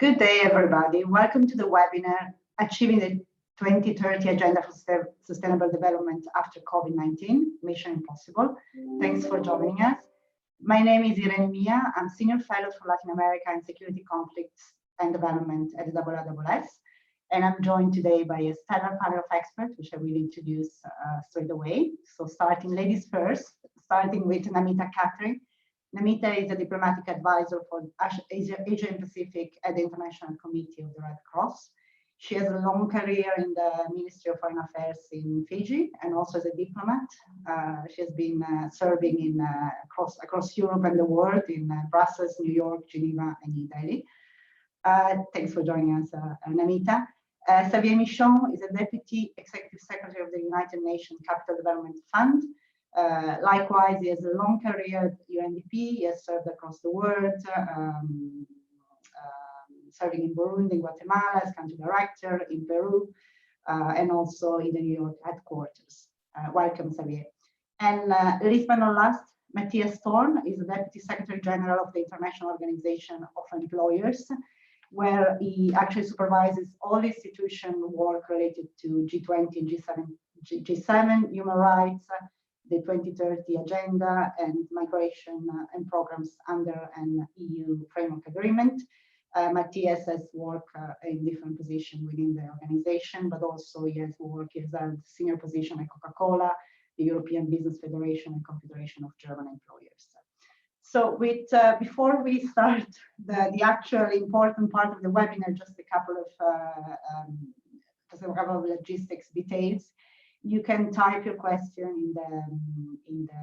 Good day, everybody. Welcome to the webinar, Achieving the 2030 Agenda for Sustainable Development After COVID-19, Mission Impossible. Thanks for joining us. My name is Irene. I'm Senior Fellow for Latin America and Security Conflicts and Development at the IISS. And I'm joined today by a stellar panel of experts, which I will introduce straight away. So starting ladies first, starting with Namita Khatri. Namita is a diplomatic advisor for Asia and Pacific at the International Committee of the Red Cross. She has a long career in the Ministry of Foreign Affairs in Fiji and also as a diplomat. She has been serving in across Europe and the world in Brussels, New York, Geneva, and New Delhi. Thanks for joining us, Namita. Xavier Michon is a Deputy Executive Secretary of the United Nations Capital Development Fund. Likewise, he has a long career at UNDP. He has served across the world, serving in Burundi, Guatemala as country director, in Peru, and also in the New York headquarters. Welcome, Xavier. And last but not last, Matthias Thorns is the Deputy Secretary General of the International Organization of Employers, where he actually supervises all institution work related to G20 and G7, human rights, the 2030 agenda, and migration and programs under an EU framework agreement. Matthias has worked in different positions within the organization, but also he has worked as a senior position at Coca-Cola, the European Business Federation and Confederation of German Employers. So before we start the actual important part of the webinar, just a couple of logistics details. You can type your question in the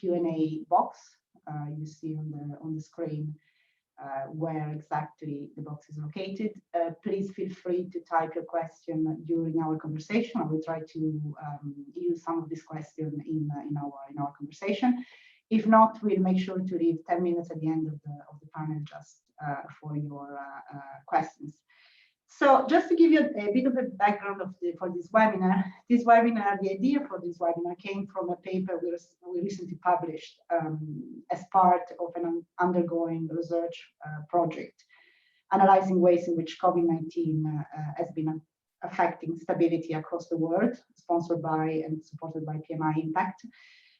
Q&A box you see on the screen where exactly the box is located. Please feel free to type your question during our conversation. I will try to use some of this question in our conversation. If not, we'll make sure to leave 10 minutes at the end of the panel just for your questions. So just to give you a bit of a background for this webinar, the idea for this webinar came from a paper we recently published as part of an ongoing research project, analyzing ways in which COVID-19 has been affecting stability across the world, sponsored by and supported by PMI Impact.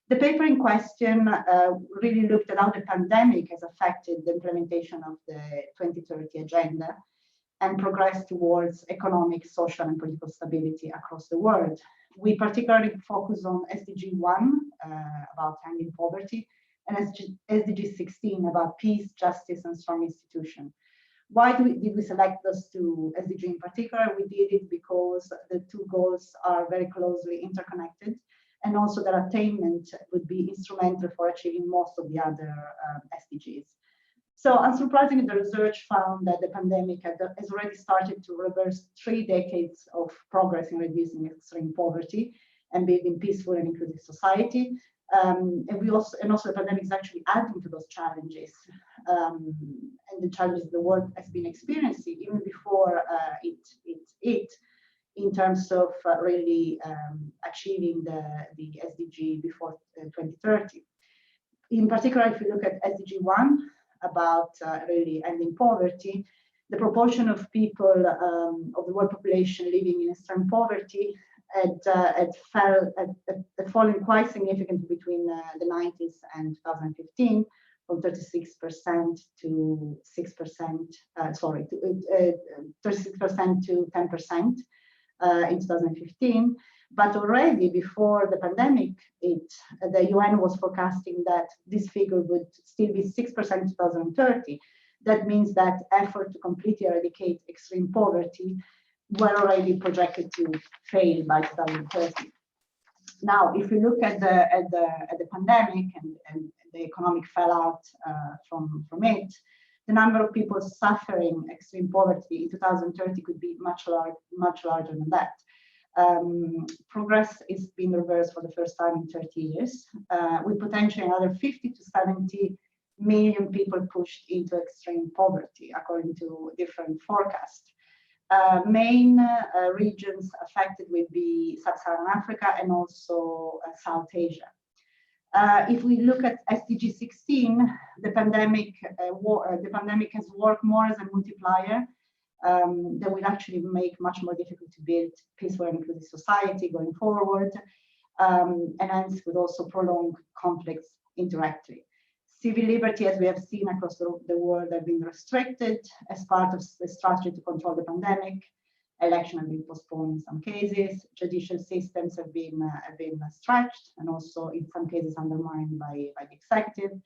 The paper in question really looked at how the pandemic has affected the implementation of the 2030 agenda and progress towards economic, social, and political stability across the world. We particularly focus on SDG 1, about ending poverty, and SDG 16, about peace, justice, and strong institutions. Why did we select those two SDG in particular? We did it because the two goals are very closely interconnected, and also their attainment would be instrumental for achieving most of the other SDGs. So unsurprisingly, the research found that the pandemic has already started to reverse 3 decades of progress in reducing extreme poverty and building peaceful and inclusive society. And also the pandemic is actually adding to those challenges and the challenges the world has been experiencing even before it in terms of really achieving the SDG before 2030. In particular, if you look at SDG 1, about really ending poverty, the proportion of people of the world population living in extreme poverty had fallen quite significantly between the 90s and 2015, from 36% to 6%, 36% to 10% in 2015. But already before the pandemic, the UN was forecasting that this figure would still be 6% in 2030. That means that effort to completely eradicate extreme poverty were already projected to fail by 2030. Now, if we look at the pandemic and the economic fallout from it, the number of people suffering extreme poverty in 2030 could be much larger than that. Progress is being reversed for the first time in 30 years, with potentially another 50 to 70 million people pushed into extreme poverty, according to different forecasts. Main regions affected will be Sub-Saharan Africa and also South Asia. If we look at SDG 16, the pandemic has worked more as a multiplier that will actually make much more difficult to build peaceful and inclusive society going forward, and hence would also prolong conflicts indirectly. Civil liberty, as we have seen across the world, have been restricted as part of the strategy to control the pandemic. Elections have been postponed in some cases. Judicial systems have been stretched and also in some cases undermined by the executive.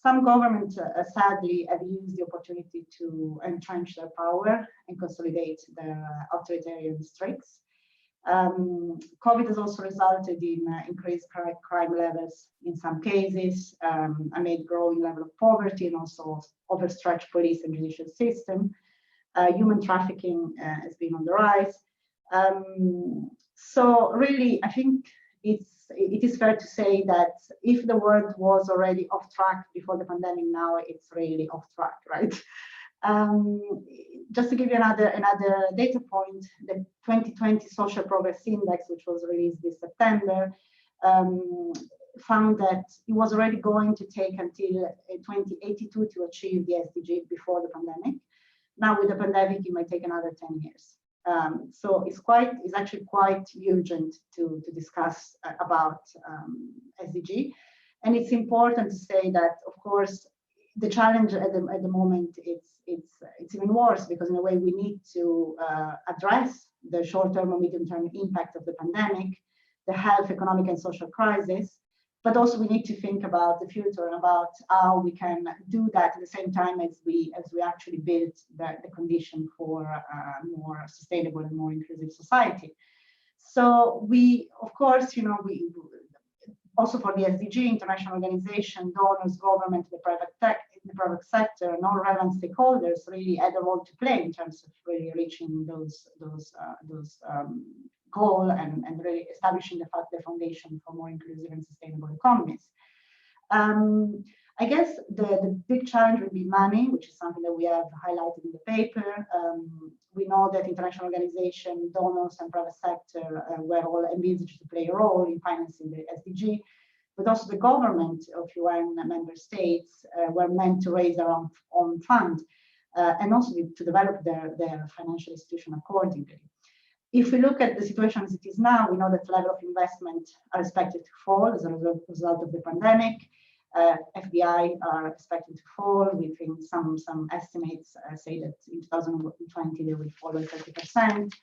Some governments, sadly, have used the opportunity to entrench their power and consolidate their authoritarian streaks. COVID has also resulted in increased crime levels in some cases, amid growing level of poverty and also overstretched police and judicial system. Human trafficking has been on the rise. So really, I think it is fair to say that if the world was already off track before the pandemic, now it's really off track, right? Just to give you another data point, the 2020 Social Progress Index, which was released this September, found that it was already going to take until 2082 to achieve the SDG before the pandemic. Now with the pandemic, it might take another 10 years. So it's actually quite urgent to discuss about SDG. And it's important to say that, of course, the challenge at the moment it's even worse, because in a way we need to address the short-term or medium-term impact of the pandemic, the health, economic, and social crisis, but also we need to think about the future and about how we can do that at the same time as we actually build the condition for a more sustainable and more inclusive society. So we, of course, we also for the SDG, international organization, donors, government, the private sector, and all relevant stakeholders really had a role to play in terms of really reaching those goal and really establishing the foundation for more inclusive and sustainable economies. I guess the big challenge would be money, which is something that we have highlighted in the paper. We know that international organizations, donors, and private sector were all envisaged to play a role in financing the SDG, but also the government of UN member states were meant to raise their own fund and also to develop their financial institution accordingly. If we look at the situation as it is now, we know that the level of investment are expected to fall as a result of the pandemic. FDI are expected to fall. We think some estimates say that in 2020 they will fall by 30%.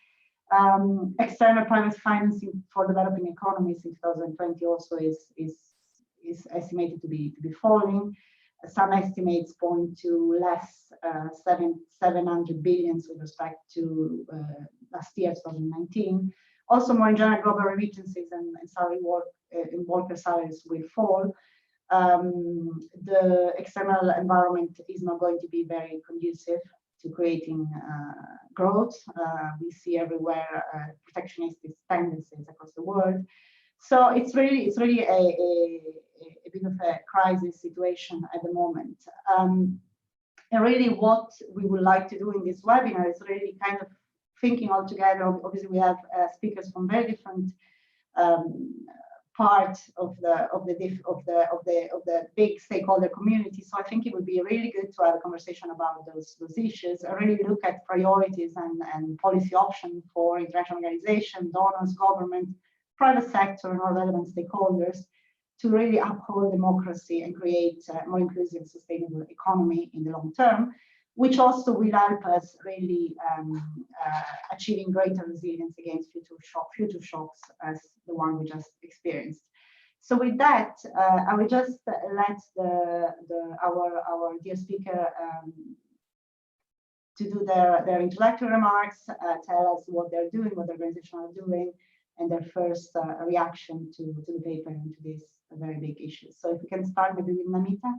External private financing for developing economies in 2020 also is estimated to be falling. Some estimates point to less 700 billion with respect to last year, 2019. Also, more in general, global remittances and worker salaries will fall. The external environment is not going to be very conducive to creating growth. We see everywhere protectionist tendencies across the world. So it's really a bit of a crisis situation at the moment. And really what we would like to do in this webinar is really kind of thinking all together. Obviously, we have speakers from very different part of the big stakeholder community. So I think it would be really good to have a conversation about those issues, really look at priorities and policy options for international organizations, donors, government, private sector, and all relevant stakeholders to really uphold democracy and create a more inclusive, sustainable economy in the long term, which also will help us really achieving greater resilience against future shocks as the one we just experienced. So with that, I will just let our dear speaker to do their introductory remarks, tell us what they're doing, what the organization are doing, and their first reaction to the paper and to this very big issue. So if we can start maybe with Namita.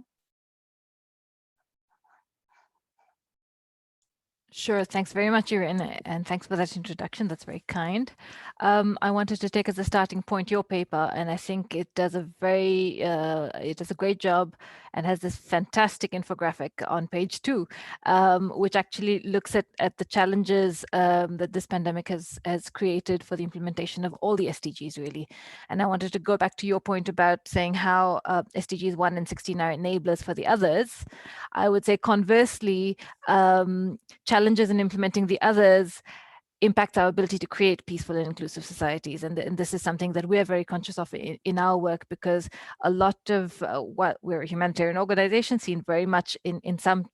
Sure. Thanks very much, Irene, and thanks for that introduction. That's very kind. I wanted to take as a starting point your paper, and I think it does it does a great job, and has this fantastic infographic on page 2, which actually looks at the challenges that this pandemic has created for the implementation of all the SDGs, really. And I wanted to go back to your point about saying how SDGs 1 and 16 are enablers for the others. I would say conversely, challenges in implementing the others impacts our ability to create peaceful and inclusive societies. And this is something that we're very conscious of in our work, because a lot of what we're a humanitarian organization seen very much in some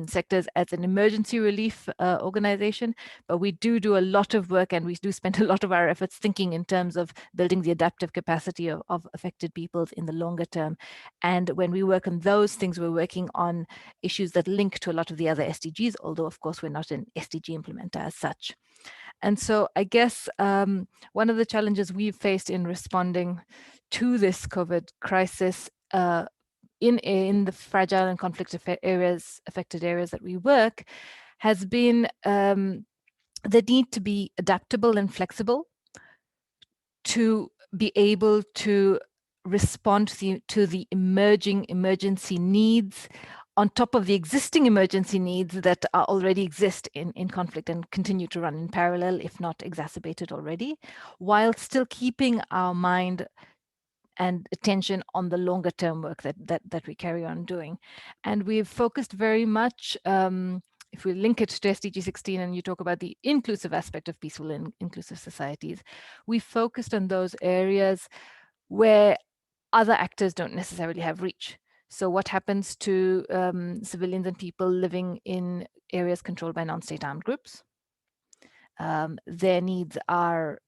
sectors as an emergency relief organization, but we do a lot of work, and we do spend a lot of our efforts thinking in terms of building the adaptive capacity of affected peoples in the longer term. And when we work on those things, we're working on issues that link to a lot of the other SDGs, although of course we're not an SDG implementer as such. And so I guess one of the challenges we've faced in responding to this COVID crisis in the fragile and conflict affected areas that we work has been the need to be adaptable and flexible, to be able to respond to the emerging emergency needs on top of the existing emergency needs that are already exist in conflict and continue to run in parallel, if not exacerbated already, while still keeping our mind and attention on the longer term work that we carry on doing. And we've focused very much, if we link it to SDG 16 and you talk about the inclusive aspect of peaceful and inclusive societies, we focused on those areas where other actors don't necessarily have reach. So what happens to civilians and people living in areas controlled by non-state armed groups? Their needs are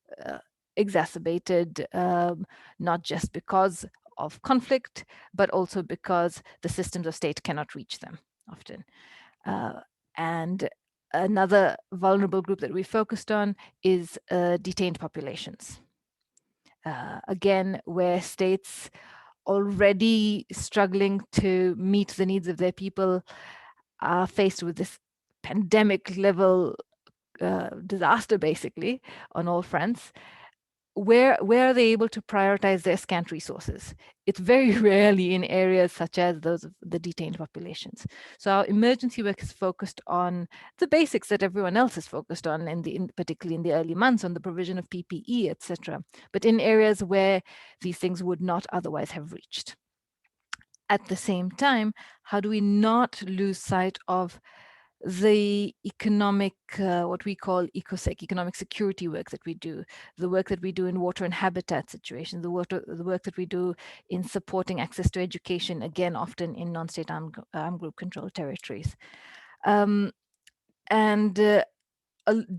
exacerbated, not just because of conflict, but also because the systems of state cannot reach them often. And another vulnerable group that we focused on is detained populations. Again, where states already struggling to meet the needs of their people are faced with this pandemic level disaster, basically, on all fronts. Where are they able to prioritize their scant resources? It's very rarely in areas such as those of the detained populations. So our emergency work is focused on the basics that everyone else is focused on, particularly in the early months, on the provision of PPE, etc. But in areas where these things would not otherwise have reached. At the same time, how do we not lose sight of the economic, what we call ecosec, economic security work that we do, the work that we do in water and habitat situations, the work that we do in supporting access to education, again, often in non-state armed group controlled territories. And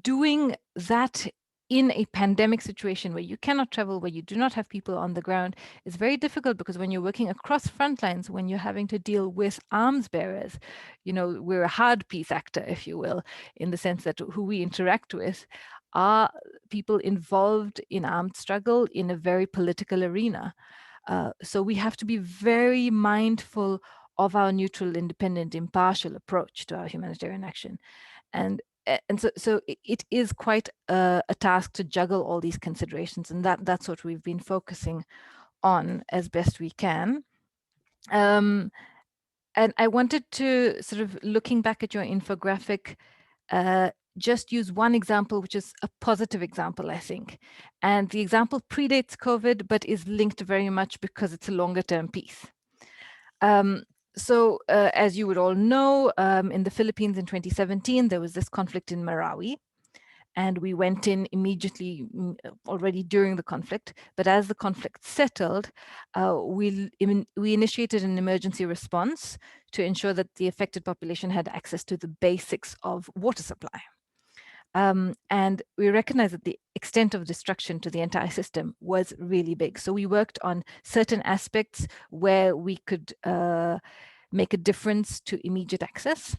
doing that in a pandemic situation where you cannot travel, where you do not have people on the ground, is very difficult, because when you're working across front lines, when you're having to deal with arms bearers, we're a hard peace actor, if you will, in the sense that who we interact with are people involved in armed struggle in a very political arena. So we have to be very mindful of our neutral, independent, impartial approach to our humanitarian action. And so it is quite a task to juggle all these considerations, and that's what we've been focusing on as best we can. And I wanted to, sort of looking back at your infographic, just use one example, which is a positive example, I think. And the example predates COVID, but is linked very much because it's a longer term piece. So as you would all know, in the Philippines in 2017, there was this conflict in Marawi. And we went in immediately, already during the conflict. But as the conflict settled, we initiated an emergency response to ensure that the affected population had access to the basics of water supply. And we recognized that the extent of destruction to the entire system was really big. So we worked on certain aspects where we could make a difference to immediate access.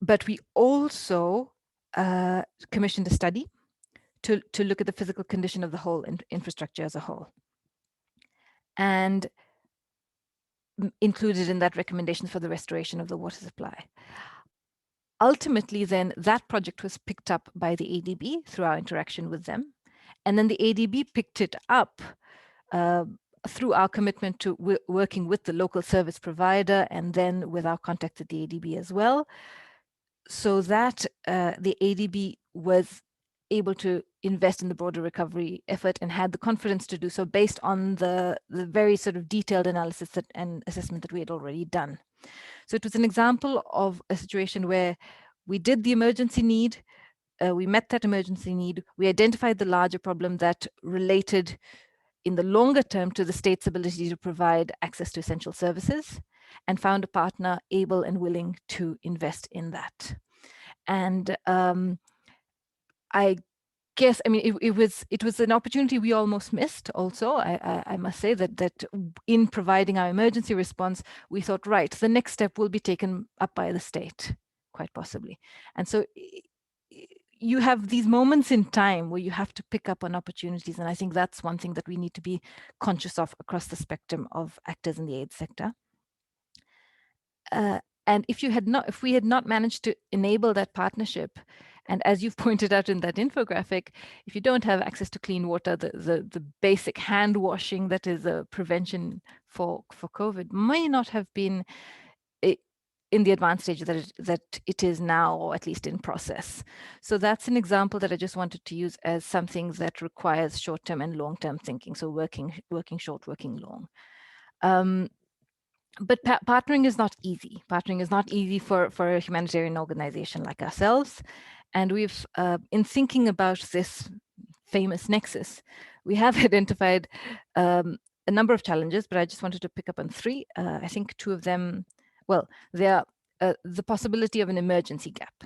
But we also commissioned a study to look at the physical condition of the whole infrastructure as a whole. And included in that recommendations for the restoration of the water supply. ultimately, then that project was picked up by the ADB through our interaction with them. And then the ADB picked it up through our commitment to working with the local service provider and then with our contact at the ADB as well, so that the ADB was able to invest in the broader recovery effort and had the confidence to do so based on the very sort of detailed analysis and assessment that we had already done. So it was an example of a situation where we did the emergency need, we met that emergency need, we identified the larger problem that related in the longer term to the state's ability to provide access to essential services, and found a partner able and willing to invest in that. And I guess, I mean, it was an opportunity we almost missed. Also, I must say that in providing our emergency response, we thought, right, the next step will be taken up by the state, quite possibly. And so you have these moments in time where you have to pick up on opportunities, and I think that's one thing that we need to be conscious of across the spectrum of actors in the aid sector. And if we had not managed to enable that partnership, and as you've pointed out in that infographic, if you don't have access to clean water, the basic hand washing that is a prevention for COVID may not have been in the advanced stage that it is now, or at least in process. So that's an example that I just wanted to use as something that requires short-term and long-term thinking. So working short, working long. But partnering is not easy. Partnering is not easy for a humanitarian organization like ourselves. And we've, in thinking about this famous nexus, we have identified a number of challenges, but I just wanted to pick up on three. I think two of them, well, they are the possibility of an emergency gap.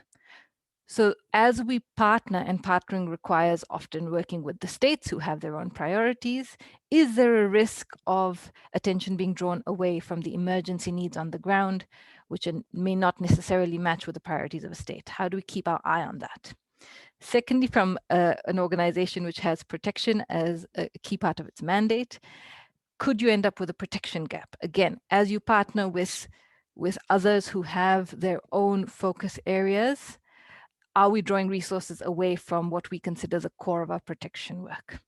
So as we partner, and partnering requires often working with the states who have their own priorities, is there a risk of attention being drawn away from the emergency needs on the ground, which may not necessarily match with the priorities of a state? How do we keep our eye on that? Secondly, from an organization which has protection as a key part of its mandate, could you end up with a protection gap? Again, as you partner with others who have their own focus areas, are we drawing resources away from what we consider the core of our protection work?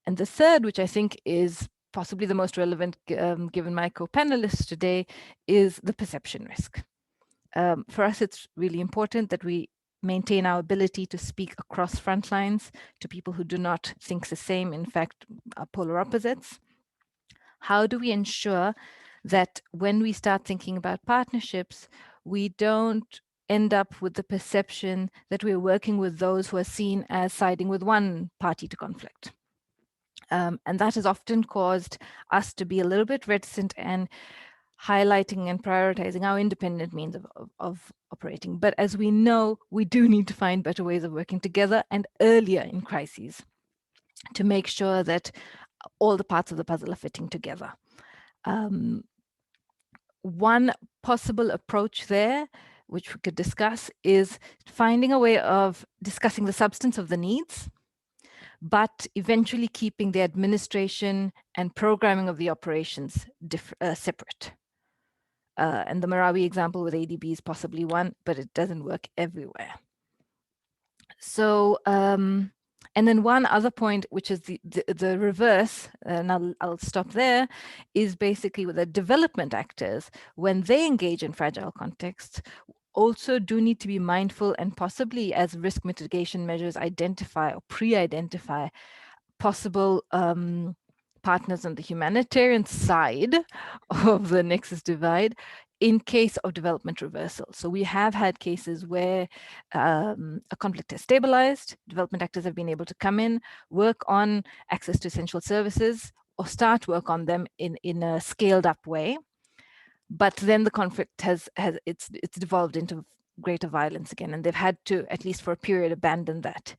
And the third, which I think is possibly the most relevant given my co-panelists today, is the perception risk. For us, it's really important that we maintain our ability to speak across front lines to people who do not think the same, in fact, are polar opposites. How do we ensure that when we start thinking about partnerships, we don't end up with the perception that we're working with those who are seen as siding with one party to conflict? And that has often caused us to be a little bit reticent and highlighting and prioritizing our independent means of operating. But as we know, we do need to find better ways of working together and earlier in crises to make sure that all the parts of the puzzle are fitting together. One possible approach there, which we could discuss, is finding a way of discussing the substance of the needs, but eventually keeping the administration and programming of the operations separate. And the Marawi example with ADB is possibly one, but it doesn't work everywhere. So, and then one other point, which is the reverse, and I'll stop there, is basically with the development actors, when they engage in fragile contexts, also do need to be mindful and possibly, as risk mitigation measures, identify or pre-identify possible partners on the humanitarian side of the nexus divide in case of development reversal. So we have had cases where a conflict has stabilized, development actors have been able to come in, work on access to essential services, or start work on them in a scaled up way. But then the conflict it's devolved into greater violence again, and they've had to, at least for a period, abandon that.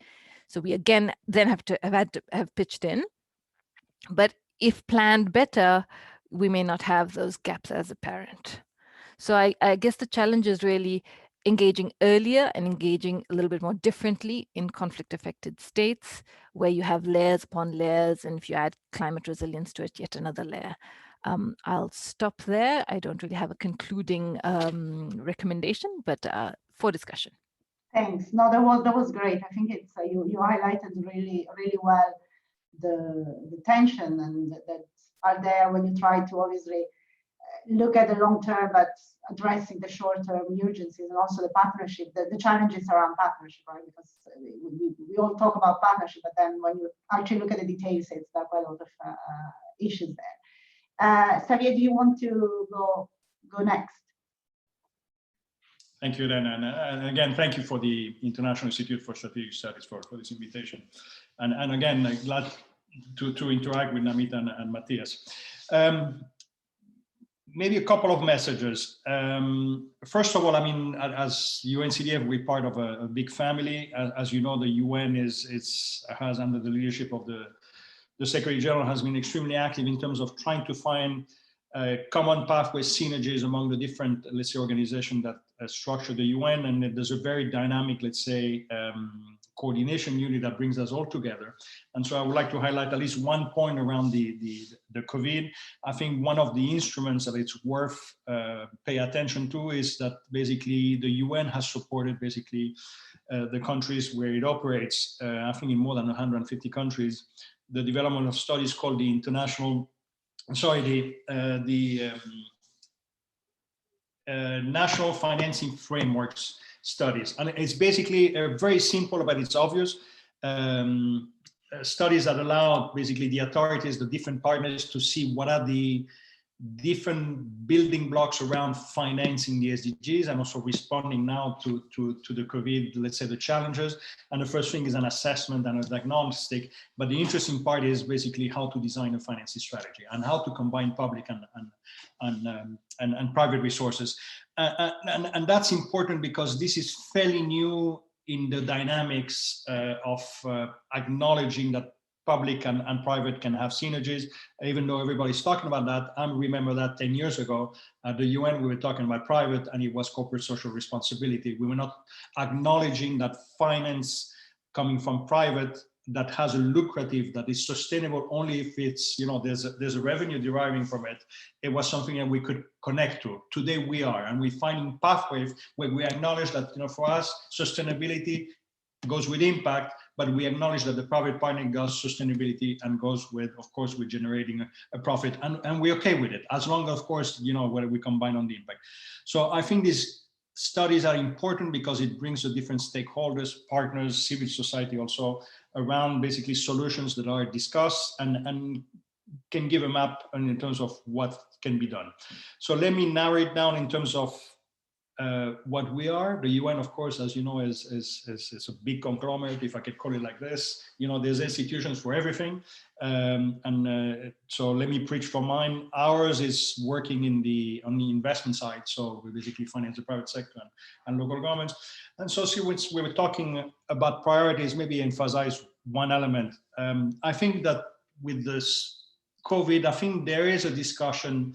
So we again then have pitched in. But if planned better, we may not have those gaps as apparent. So I guess the challenge is really engaging earlier and engaging a little bit more differently in conflict-affected states, where you have layers upon layers, and if you add climate resilience to it, yet another layer. I'll stop there. I don't really have a concluding recommendation, but for discussion. Thanks. No, that was great. I think it's you highlighted really well the tension and that are there when you try to obviously look at the long term, but addressing the short term urgencies and also the partnership, the challenges around partnership, right? Because we all talk about partnership, but then when you actually look at the details, there are quite a lot of issues there. Xavier, do you want to go next? Thank you, Irene. And again, thank you for the International Institute for Strategic Studies for this invitation. And again, glad to interact with Namita and Matthias. Maybe a couple of messages. First of all, I mean, as UNCDF, we're part of a big family. As you know, the UN has under the leadership of the Secretary General has been extremely active in terms of trying to find common pathways, synergies among the different, let's say, organizations that structure the UN. And there's a very dynamic, let's say, coordination unit that brings us all together. And so I would like to highlight at least one point around the COVID. I think one of the instruments that it's worth pay attention to is that basically the UN has supported basically the countries where it operates, I think in more than 150 countries, the development of studies called the National Financing Frameworks Studies. And it's basically very simple, but it's obvious. Studies that allow basically the authorities, the different partners to see what are the different building blocks around financing the SDGs and also responding now to the COVID, let's say, the challenges. And the first thing is an assessment and a diagnostic. But the interesting part is basically how to design a financing strategy and how to combine public and private resources. And that's important because this is fairly new in the dynamics of acknowledging that public and private can have synergies, even though everybody's talking about that. I remember that 10 years ago at the UN, we were talking about private and it was corporate social responsibility. We were not acknowledging that finance coming from private that has a lucrative, that is sustainable only if it's, you know, there's a revenue deriving from it. It was something that we could connect to. Today we are, and we're finding pathways where we acknowledge that, you know, for us, sustainability goes with impact, but we acknowledge that the private partner goes sustainability and goes with, of course, with generating a profit, and we're okay with it, as long as, of course, you know, whether we combine on the impact. So I think these studies are important because it brings the different stakeholders, partners, civil society also around basically solutions that are discussed and can give a map in terms of what can be done. So let me narrow it down in terms of what we are. The UN, of course, as you know, is a big conglomerate, if I could call it like this. You know, there's institutions for everything. So let me preach for mine. Ours is working on the investment side. So we basically finance the private sector and local governments. And so see, when we were talking about priorities, maybe emphasize one element. I think that with this COVID, I think there is a discussion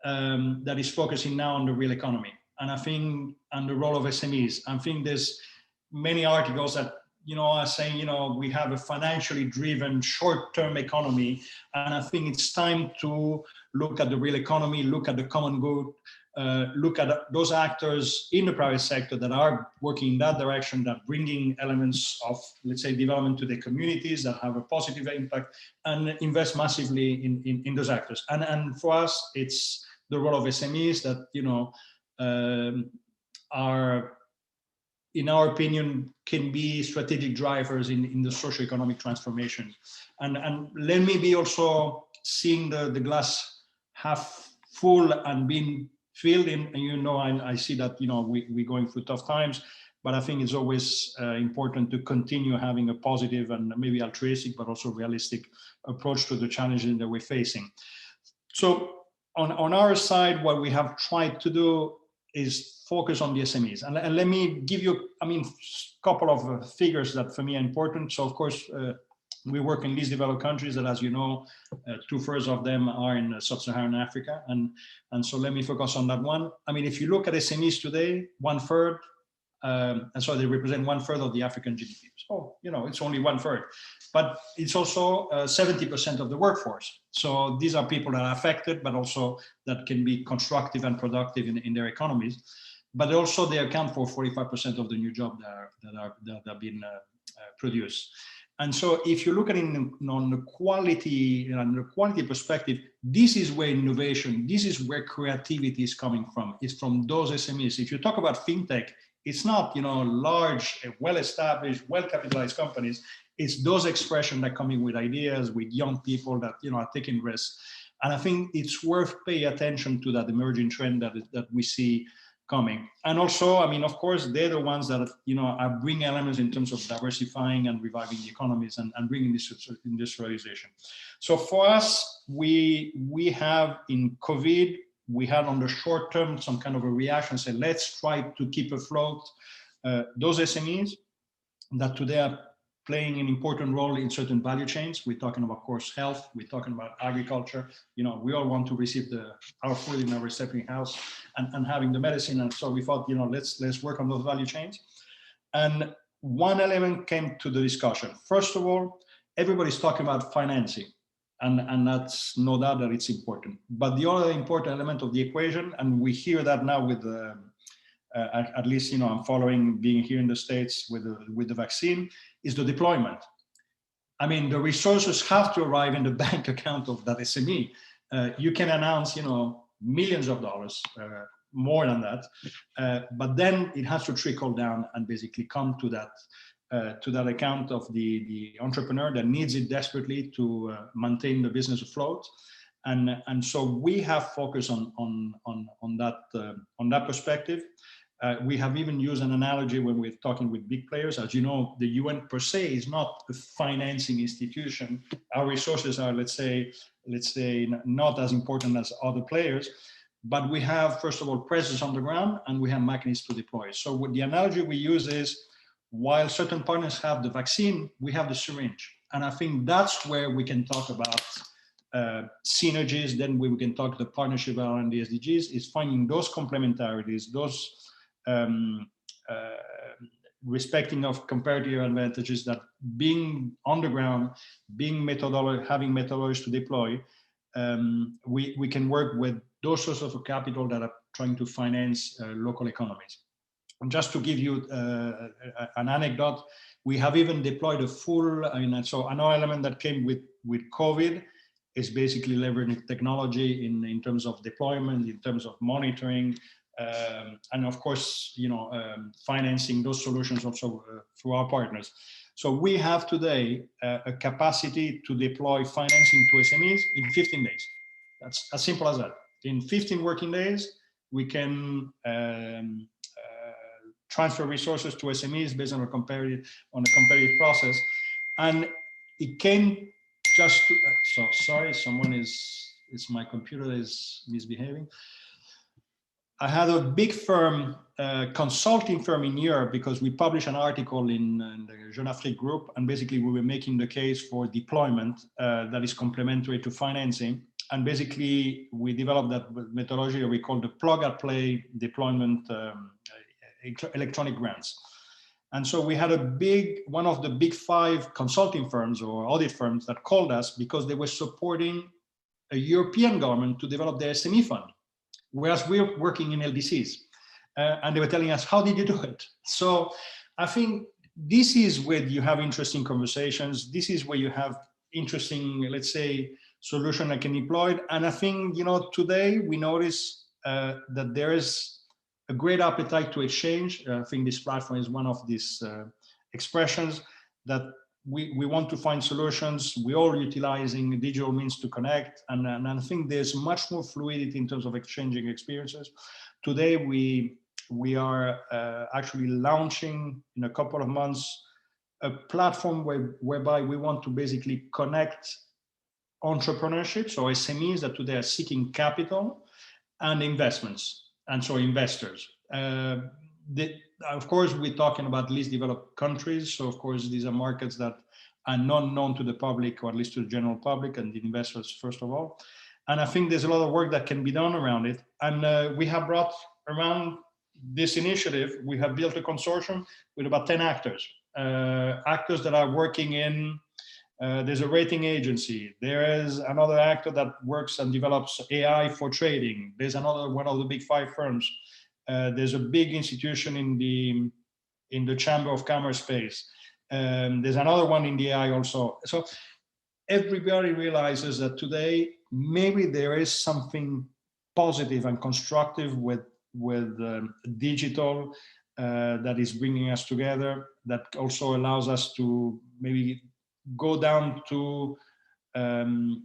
that is focusing now on the real economy. And I think on the role of SMEs. I think there's many articles that, you know, are saying, you know, we have a financially driven short-term economy. And I think it's time to look at the real economy, look at the common good, look at those actors in the private sector that are working in that direction, that bringing elements of, let's say, development to the communities that have a positive impact, and invest massively in those actors. And for us, it's the role of SMEs that, you know, are, in our opinion, can be strategic drivers in the socio-economic transformation. And let me be also seeing the glass half full and being filled in. And, you know, I see that, you know, we're going through tough times, but I think it's always important to continue having a positive and maybe altruistic, but also realistic approach to the challenges that we're facing. So on our side, what we have tried to do is focus on the SMEs. And let me give you, I mean, a couple of figures that for me are important. So of course, we work in least developed countries that, as you know, 2/3 of them are in sub-Saharan Africa. And so let me focus on that one. I mean, if you look at SMEs today, 1/3, and so they represent 1/3 of the African GDP. So, you know, it's only 1/3, but it's also 70% of the workforce. So these are people that are affected, but also that can be constructive and productive in their economies. but also they account for 45% of the new jobs that have been produced. And so if you look at it on the quality perspective, this is where innovation, this is where creativity is coming from. It's from those SMEs. If you talk about fintech, it's not, large, well-established, well-capitalized companies. It's those expressions that come in with ideas, with young people that, are taking risks. And I think it's worth paying attention to that emerging trend that we see coming. And also, of course, they're the ones that, are bringing elements in terms of diversifying and reviving the economies and bringing this industrialization. So for us, we have in COVID, we had on the short term some kind of a reaction, say, let's try to keep afloat those SMEs that today are playing an important role in certain value chains. We're talking about, of course, health. We're talking about agriculture. We all want to receive our food in our reception house and having the medicine. And so we thought, let's work on those value chains. And one element came to the discussion. First of all, everybody's talking about financing, and that's no doubt that it's important. But the other important element of the equation, and we hear that now with at least, I'm following being here in the States with the vaccine, is the deployment. The resources have to arrive in the bank account of that SME. You can announce, millions of dollars, more than that, but then it has to trickle down and basically come to that account of the entrepreneur that needs it desperately to maintain the business afloat. And so we have focused on that perspective. We have even used an analogy when we're talking with big players. As you know, the UN per se is not a financing institution. Our resources are, let's say, not as important as other players, but we have, first of all, presence on the ground, and we have mechanisms to deploy. So what the analogy we use is, while certain partners have the vaccine, we have the syringe. And I think that's where we can talk about synergies. Then we can talk the partnership around the SDGs, is finding those complementarities, those respecting of comparative advantages, that being on the ground, having methodologies to deploy, we can work with those sources of capital that are trying to finance local economies. And just to give you an anecdote, we have even deployed a full, so another element that came with COVID is basically leveraging technology in terms of deployment, in terms of monitoring, and of course, financing those solutions also through our partners. So we have today a capacity to deploy financing to SMEs in 15 days. That's as simple as that. In 15 working days, we can transfer resources to SMEs based on a comparative process. And it came just to, so sorry, it's my computer is misbehaving. I had a big firm, consulting firm in Europe, because we published an article in the Jeune Afrique group, and basically we were making the case for deployment that is complementary to financing. And basically we developed that methodology we call the plug-and-play deployment electronic grants. And so we had one of the big 5 consulting firms or audit firms that called us because they were supporting a European government to develop their SME fund, whereas we're working in LDCs. And they were telling us, how did you do it? So I think this is where you have interesting conversations. This is where you have interesting, let's say, solution that can be deployed. And I think, today we notice that there is a great appetite to exchange. I think this platform is one of these expressions that we want to find solutions. We're all utilizing digital means to connect. And I think there's much more fluidity in terms of exchanging experiences. Today, we are actually launching in a couple of months a platform whereby we want to basically connect entrepreneurship, so SMEs that today are seeking capital, and investments, and so investors. Of course, we're talking about least developed countries. So of course, these are markets that are not known to the public, or at least to the general public and the investors, first of all. And I think there's a lot of work that can be done around it. And we have brought around this initiative, we have built a consortium with about 10 actors, actors that are working in, there's a rating agency. There is another actor that works and develops AI for trading. There's another one of the big 5 firms. There's a big institution in the Chamber of Commerce space. There's another one in the AI also. So everybody realizes that today maybe there is something positive and constructive with digital that is bringing us together, that also allows us to maybe go down to the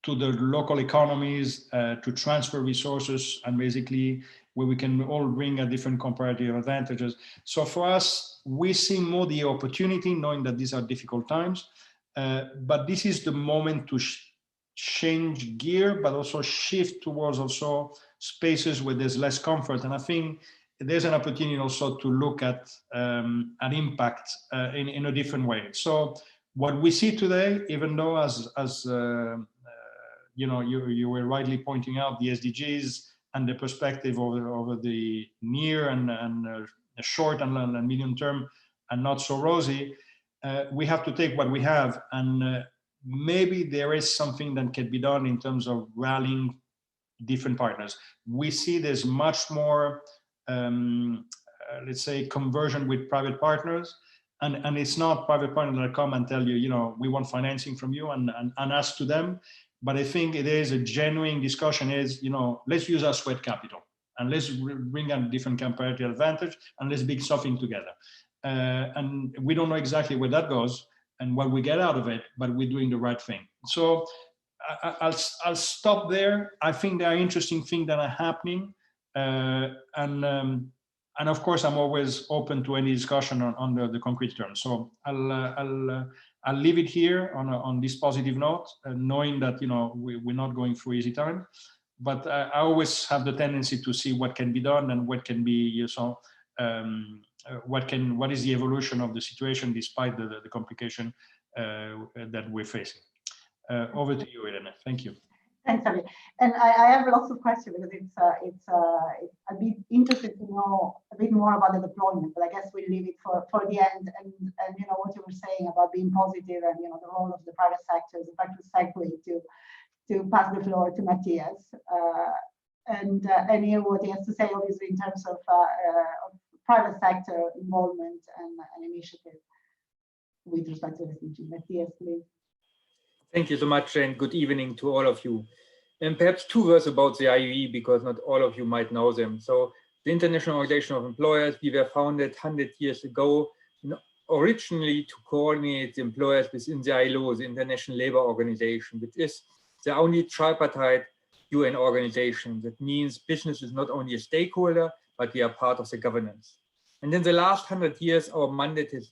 local economies, to transfer resources, and basically where we can all bring a different comparative advantages. So for us, we see more the opportunity, knowing that these are difficult times, but this is the moment to change gear, but also shift towards also spaces where there's less comfort. And I think there's an opportunity also to look at an impact in a different way. So what we see today, even though as you were rightly pointing out, the SDGs and the perspective over the near and short and medium term are not so rosy, we have to take what we have, and maybe there is something that can be done in terms of rallying different partners. We see there's much more, let's say, conversion with private partners, and it's not private partners that come and tell you, we want financing from you and us to them. But I think it is a genuine discussion is, let's use our sweat capital and let's bring a different comparative advantage and let's build something together. And we don't know exactly where that goes and what we get out of it, but we're doing the right thing. So I'll stop there. I think there are interesting things that are happening. And of course, I'm always open to any discussion on the concrete terms. So I'll leave it here on this positive note, knowing that we're not going through easy time, but I always have the tendency to see what can be done and what can be what is the evolution of the situation despite the complication that we're facing. Over to you, Irene. Thank you. Thanks, Xavier. And I have lots of questions because I'd be interested to know a bit more about the deployment, but I guess we'll leave it for the end. And what you were saying about being positive and the role of the private sector is a perfect segue to pass the floor to Matthias and hear what he has to say, obviously, in terms of private sector involvement and initiative with respect to SDG. Matthias, please. Thank you so much, and good evening to all of you. And perhaps 2 words about the IUE, because not all of you might know them. So the International Organization of Employers, we were founded 100 years ago, originally to coordinate the employers within the ILO, the International Labour Organization, which is the only tripartite UN organization. That means business is not only a stakeholder, but we are part of the governance. And in the last 100 years, our mandate has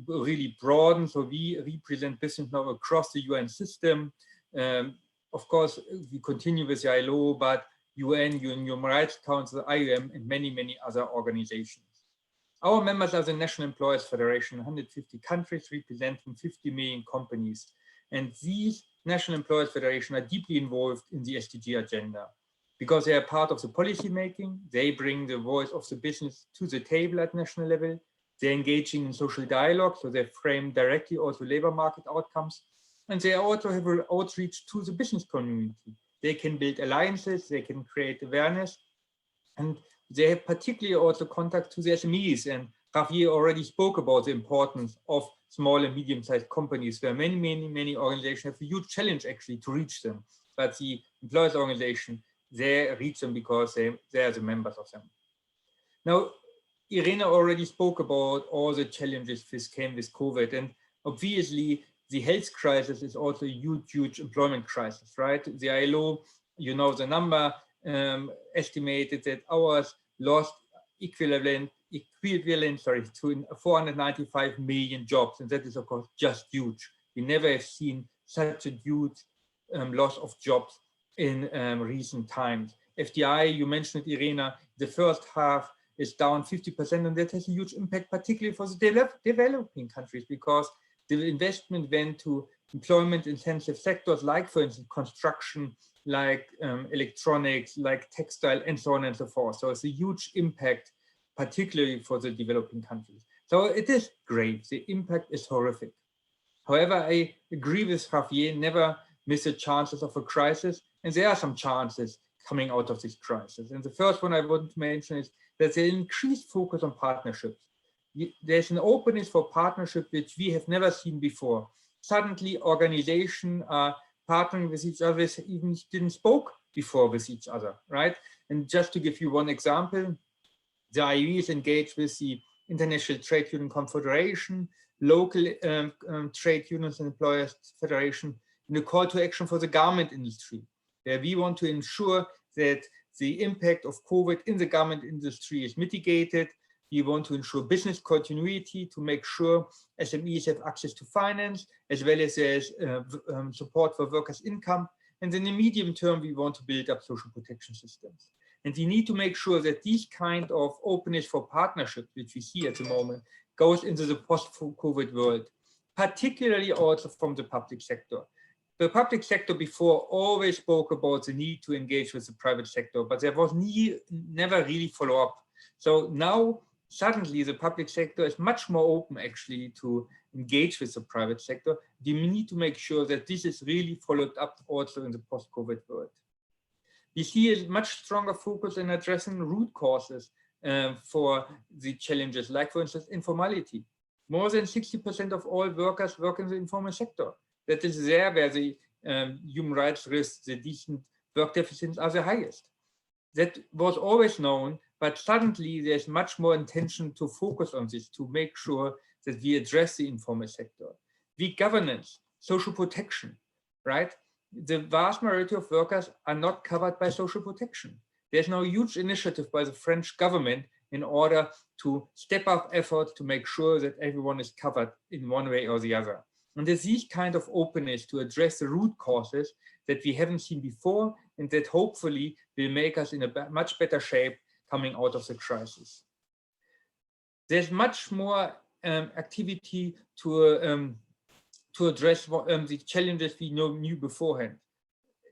really broadened. So we represent business now across the UN system. Of course, we continue with the ILO, but UN Human Rights Council, IOM, and many, many other organizations. Our members are the National Employers Federation, 150 countries representing 50 million companies. And these National Employers Federation are deeply involved in the SDG agenda because they are part of the policy making. They bring the voice of the business to the table at national level. They're engaging in social dialogue, so they frame directly also labor market outcomes. And they also have an outreach to the business community. They can build alliances, they can create awareness, and they have particularly also contact to the SMEs. And Xavier already spoke about the importance of small and medium-sized companies, where many, many, many organizations have a huge challenge actually to reach them. But the employers organization, they reach them because they are the members of them. Now, Irene already spoke about all the challenges this came with COVID, and obviously the health crisis is also a huge, huge employment crisis, right? The ILO, the number, estimated that hours lost equivalent to 495 million jobs, and that is of course just huge. We never have seen such a huge loss of jobs in recent times. FDI, you mentioned it, Irene, the first half is down 50%, and that has a huge impact, particularly for the developing countries, because the investment went to employment-intensive sectors, like, for instance, construction, like electronics, like textile, and so on and so forth. So it's a huge impact, particularly for the developing countries. So it is grave. The impact is horrific. However, I agree with Xavier, never miss the chances of a crisis. And there are some chances. coming out of this crisis. And the first one I want to mention is that there's an increased focus on partnerships. There's an openness for partnership which we have never seen before. Suddenly, organizations are partnering with each other, even didn't spoke before with each other, right? And just to give you one example, the IIE is engaged with the International Trade Union Confederation, local trade unions and employers federation in a call to action for the garment industry, where we want to ensure that the impact of COVID in the garment industry is mitigated. We want to ensure business continuity to make sure SMEs have access to finance, as well as there's support for workers' income. And in the medium term, we want to build up social protection systems. And we need to make sure that these kind of openness for partnership, which we see at the moment, goes into the post-COVID world, particularly also from the public sector. The public sector before always spoke about the need to engage with the private sector, but there was never really follow-up. So now, suddenly, the public sector is much more open, actually, to engage with the private sector. We need to make sure that this is really followed up also in the post-COVID world. We see a much stronger focus in addressing root causes for the challenges, like, for instance, informality. More than 60% of all workers work in the informal sector. That is there where the human rights risks, the decent work deficits are the highest. That was always known, but suddenly there's much more intention to focus on this, to make sure that we address the informal sector. Weak governance, social protection, right? The vast majority of workers are not covered by social protection. There's now a huge initiative by the French government in order to step up efforts to make sure that everyone is covered in one way or the other. And there's this kind of openness to address the root causes that we haven't seen before, and that hopefully will make us in a much better shape coming out of the crisis. There's much more activity to address the challenges we knew beforehand,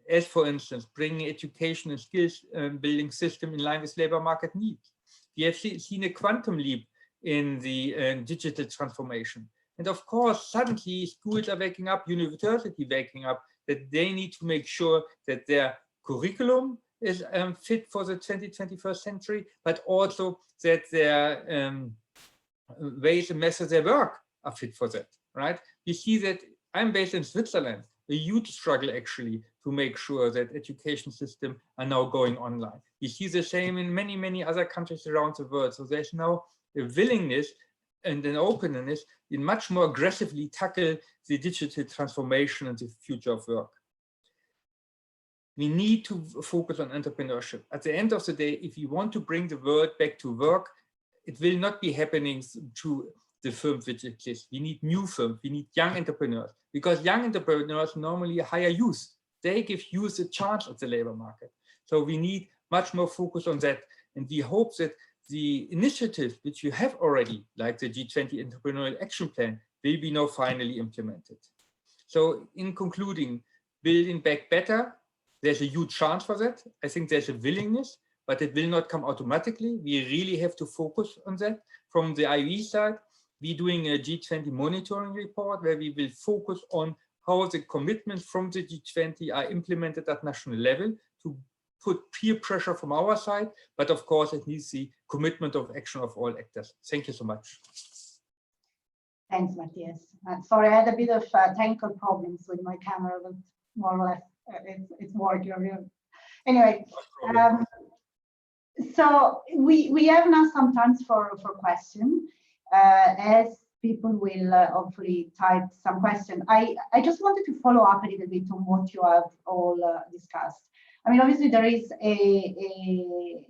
as for instance, bringing education and skills building system in line with labor market needs. We have seen a quantum leap in the digital transformation. And of course, suddenly schools are waking up, universities waking up, that they need to make sure that their curriculum is fit for the 21st century, but also that their ways and methods they work are fit for that, right? You see that I'm based in Switzerland, a huge struggle actually to make sure that education systems are now going online. You see the same in many, many other countries around the world. So there's now a willingness and an openness in much more aggressively tackle the digital transformation and the future of work. We need to focus on entrepreneurship. At the end of the day, if you want to bring the world back to work, it will not be happening through the firms which exist. We need new firms, we need young entrepreneurs, because young entrepreneurs normally hire youth. They give youth a chance at the labor market. So we need much more focus on that. And we hope that the initiatives which you have already, like the G20 Entrepreneurial Action Plan, will be now finally implemented. So in concluding, building back better, there's a huge chance for that. I think there's a willingness, but it will not come automatically. We really have to focus on that. From the IIE side, we're doing a G20 monitoring report where we will focus on how the commitments from the G20 are implemented at national level to put peer pressure from our side, but of course it needs the commitment of action of all actors. Thank you so much. Thanks, Matthias. Sorry, I had a bit of technical problems with my camera, but more or less it's working. Anyway, so we have now some time for questions. As people will hopefully type some questions. I just wanted to follow up a little bit on what you have all discussed. I mean, obviously there is a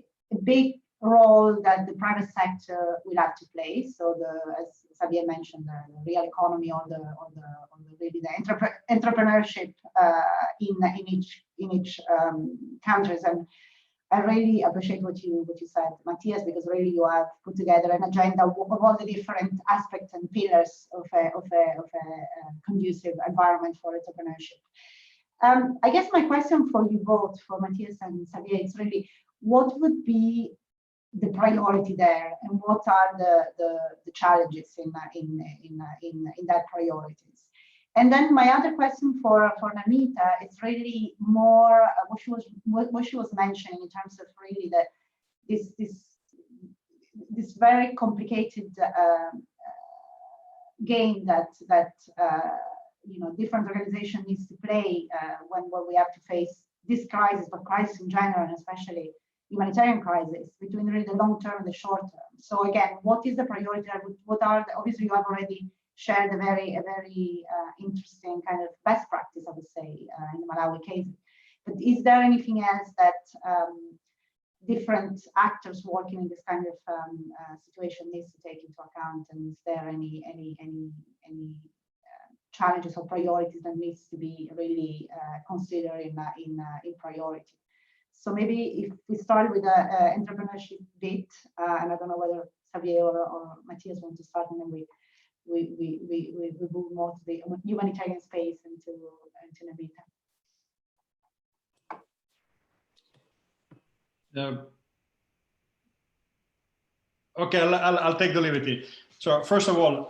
big role that the private sector will have to play. So as Xavier mentioned, the real economy or the entrepreneurship in each countries. And I really appreciate what you said, Matthias, because really you have put together an agenda of all the different aspects and pillars of a conducive environment for entrepreneurship. I guess my question for you both, for Matthias and Xavier, is really what would be the priority there, and what are the challenges in that priorities? And then my other question for Namita is really more what she was mentioning in terms of really that this very complicated game that different organizations needs to play when we have to face this crisis, but crisis in general, and especially humanitarian crisis, between really the long term and the short term. So again, what is the priority? What are obviously you have already shared a very interesting kind of best practice, I would say, in the Malawi case. But is there anything else that different actors working in this kind of situation needs to take into account? And is there any challenges or priorities that needs to be really considered in priority? So maybe if we start with the entrepreneurship bit, and I don't know whether Xavier or Matthias want to start, and then we move more to the humanitarian space and to Nemita. Okay, I'll take the liberty. So first of all,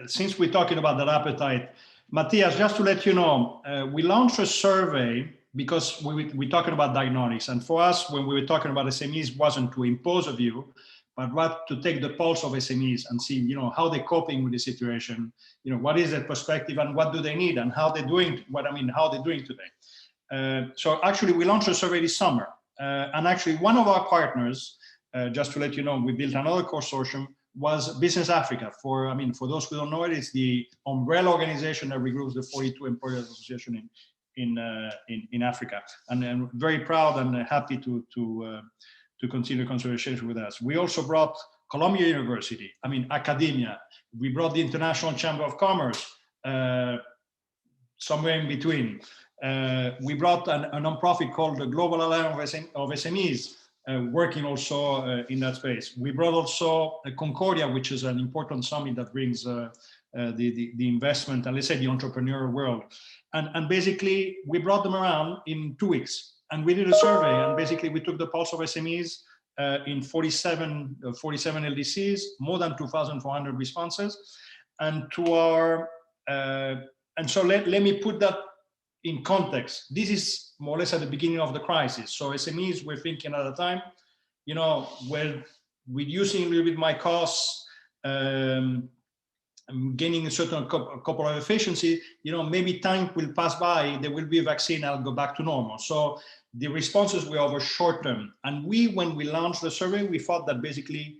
since we're talking about that appetite, Matthias, just to let you know, we launched a survey because we're talking about diagnostics. And for us, when we were talking about SMEs, wasn't to impose a view, but what to take the pulse of SMEs and see, how they're coping with the situation, what is their perspective and what do they need and how they're doing, how they're doing today. So actually, we launched a survey this summer. And actually, one of our partners, just to let you know, we built another consortium, was Business Africa. For those who don't know it, it's the umbrella organization that regroups the 42 employers association in Africa. And I'm very proud and happy to continue conversation with us. We also brought Columbia University, academia. We brought the International Chamber of Commerce, somewhere in between. We brought a nonprofit called the Global Alliance of SMEs, working also in that space. We brought also Concordia, which is an important summit that brings the investment and let's say the entrepreneurial world. And basically, we brought them around in 2 weeks. And we did a survey, and basically we took the pulse of SMEs in 47 LDCs, more than 2,400 responses. And so let me put that in context. This is more or less at the beginning of the crisis. So SMEs were thinking at the time, we're reducing a little bit my costs, I'm gaining a certain couple of efficiency, maybe time will pass by, there will be a vaccine, I'll go back to normal. So the responses were over short term. And when we launched the survey, we thought that basically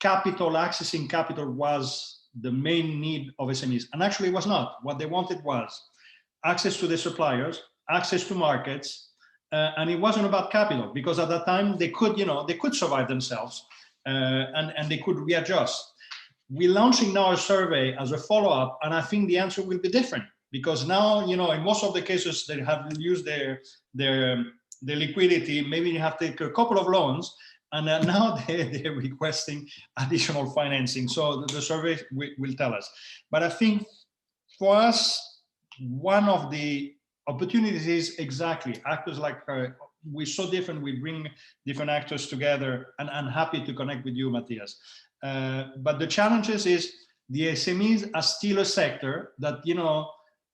accessing capital was the main need of SMEs. And actually it was not. What they wanted was access to the suppliers, access to markets, and it wasn't about capital, because at that time they could survive themselves and they could readjust. We're launching now a survey as a follow-up, and I think the answer will be different, because now, in most of the cases they have used their liquidity, maybe you have to take a couple of loans, and now they're requesting additional financing. So the survey will tell us. But I think for us, one of the opportunities is exactly actors like her. We're so different, we bring different actors together, and I'm happy to connect with you, Matthias. But the challenges is the SMEs are still a sector that,